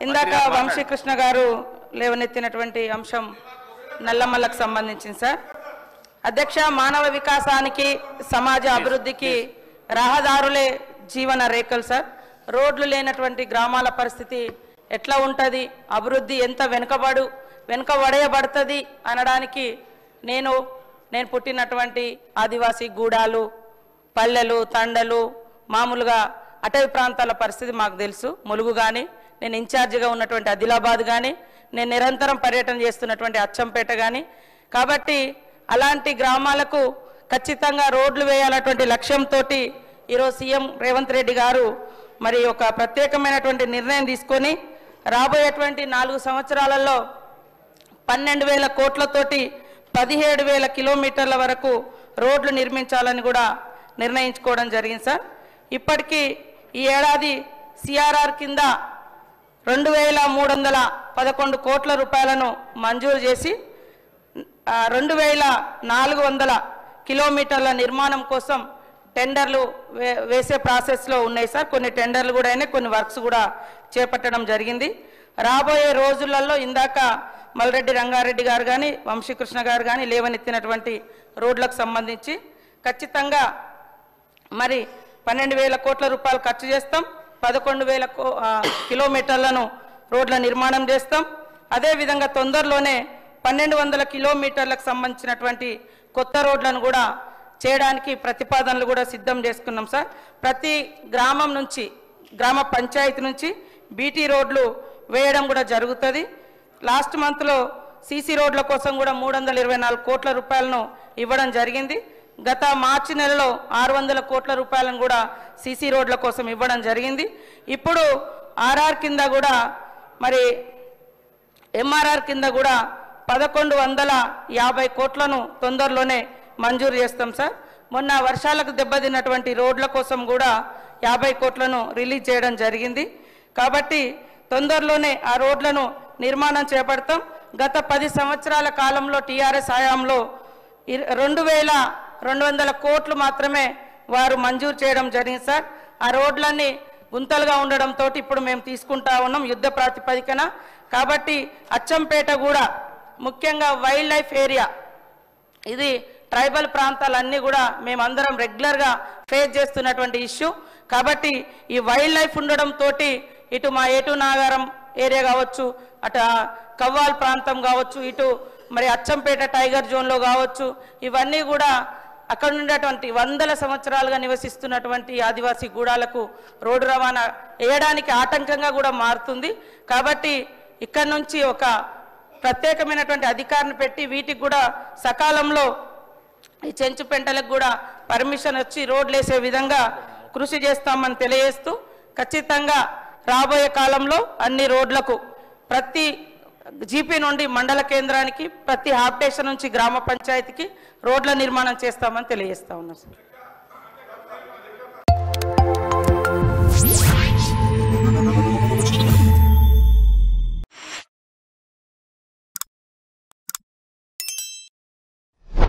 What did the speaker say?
ఇందాక వంశీకృష్ణ గారు లేవనెత్తినటువంటి అంశం నల్లమల్లకు సంబంధించింది సార్. అధ్యక్ష, మానవ వికాసానికి సమాజ అభివృద్ధికి రహదారులే జీవన రేఖలు సార్. రోడ్లు లేనటువంటి గ్రామాల పరిస్థితి ఎట్లా ఉంటుంది, అభివృద్ధి ఎంత వెనుకబడేయబడుతుంది అనడానికి నేను పుట్టినటువంటి ఆదివాసీ గూడాలు, పల్లెలు, తండలు, మామూలుగా అటవీ ప్రాంతాల పరిస్థితి మాకు తెలుసు. ములుగు కానీ, నేను ఇన్ఛార్జిగా ఉన్నటువంటి ఆదిలాబాద్ కానీ, నేను నిరంతరం పర్యటన చేస్తున్నటువంటి అచ్చంపేట కానీ, కాబట్టి అలాంటి గ్రామాలకు ఖచ్చితంగా రోడ్లు వేయాలన్నటువంటి లక్ష్యంతో ఈరోజు సీఎం రేవంత్ రెడ్డి గారు మరి ఒక ప్రత్యేకమైనటువంటి నిర్ణయం తీసుకొని రాబోయేటువంటి 4 సంవత్సరాలలో 12,000 కోట్లతోటి 17,000 కిలోమీటర్ల వరకు రోడ్లు నిర్మించాలని కూడా నిర్ణయించుకోవడం జరిగింది సార్. ఇప్పటికీ ఈ ఏడాది సిఆర్ఆర్ కింద 2,311 కోట్ల రూపాయలను మంజూరు చేసి 2,400 కిలోమీటర్ల నిర్మాణం కోసం టెండర్లు వేసే ప్రాసెస్లో ఉన్నాయి సార్. కొన్ని టెండర్లు కూడా అయినాయి, కొన్ని వర్క్స్ కూడా చేపట్టడం జరిగింది. రాబోయే రోజులలో ఇందాక మల్రెడ్డి రంగారెడ్డి గారు కానీ, వంశీకృష్ణ గారు కానీ లేవనెత్తినటువంటి రోడ్లకు సంబంధించి ఖచ్చితంగా మరి 12,000 కోట్ల రూపాయలు ఖర్చు చేస్తాం. 11,000 కిలోమీటర్లను రోడ్ల నిర్మాణం చేస్తాం. అదేవిధంగా తొందరలోనే 1,200 కిలోమీటర్లకు సంబంధించినటువంటి కొత్త రోడ్లను కూడా చేయడానికి ప్రతిపాదనలు కూడా సిద్ధం చేసుకున్నాం సార్. ప్రతి గ్రామం నుంచి, గ్రామ పంచాయతీ నుంచి బీటీ రోడ్లు వేయడం కూడా జరుగుతుంది. లాస్ట్ మంత్లో సీసీ రోడ్ల కోసం కూడా 324 కోట్ల రూపాయలను ఇవ్వడం జరిగింది. గత మార్చి నెలలో 600 కోట్ల రూపాయలను కూడా సీసీ రోడ్ల కోసం ఇవ్వడం జరిగింది. ఇప్పుడు ఆర్ఆర్ కింద కూడా మరి ఎంఆర్ఆర్ కింద కూడా 1,150 కోట్లను తొందరలోనే మంజూరు చేస్తాం సార్. మొన్న వర్షాలకు దెబ్బతిన్నటువంటి రోడ్ల కోసం కూడా 50 కోట్లను రిలీజ్ చేయడం జరిగింది. కాబట్టి తొందరలోనే ఆ రోడ్లను నిర్మాణం చేపడతాం. గత 10 సంవత్సరాల కాలంలో టీఆర్ఎస్ హయాంలో 2,200 కోట్లు మాత్రమే వారు మంజూరు చేయడం జరిగింది సార్. ఆ రోడ్లన్నీ గుంతలుగా ఉండడంతో ఇప్పుడు మేము తీసుకుంటా ఉన్నాం యుద్ధ ప్రాతిపదికన. కాబట్టి అచ్చంపేట కూడా ముఖ్యంగా వైల్డ్ లైఫ్ ఏరియా, ఇది ట్రైబల్ ప్రాంతాలన్నీ కూడా మేమందరం రెగ్యులర్గా ఫేస్ చేస్తున్నటువంటి ఇష్యూ. కాబట్టి ఈ వైల్డ్ లైఫ్ ఉండడంతో ఇటు మా ఏటు నాగారం ఏరియా కావచ్చు, అటు కవ్వాల్ ప్రాంతం కావచ్చు, ఇటు మరి అచ్చంపేట టైగర్ జోన్లో కావచ్చు, ఇవన్నీ కూడా అక్కడ ఉండేటువంటి 100 సంవత్సరాలుగా నివసిస్తున్నటువంటి ఆదివాసీ గూడాలకు రోడ్డు రవాణా వేయడానికి ఆటంకంగా కూడా మారుతుంది. కాబట్టి ఇక్కడ నుంచి ఒక ప్రత్యేకమైనటువంటి అధికారిని పెట్టి వీటికి కూడా సకాలంలో ఈ చెంచు పెంటలకు కూడా పర్మిషన్ వచ్చి రోడ్లు వేసే విధంగా కృషి చేస్తామని తెలియజేస్తూ, ఖచ్చితంగా రాబోయే కాలంలో అన్ని రోడ్లకు ప్రతి జీపీ నుండి మండల కేంద్రానికి, ప్రతి హాబ్ స్టేషన్ నుంచి గ్రామ పంచాయతీకి రోడ్ల నిర్మాణం చేస్తామని తెలియజేస్తా ఉన్నాం సార్.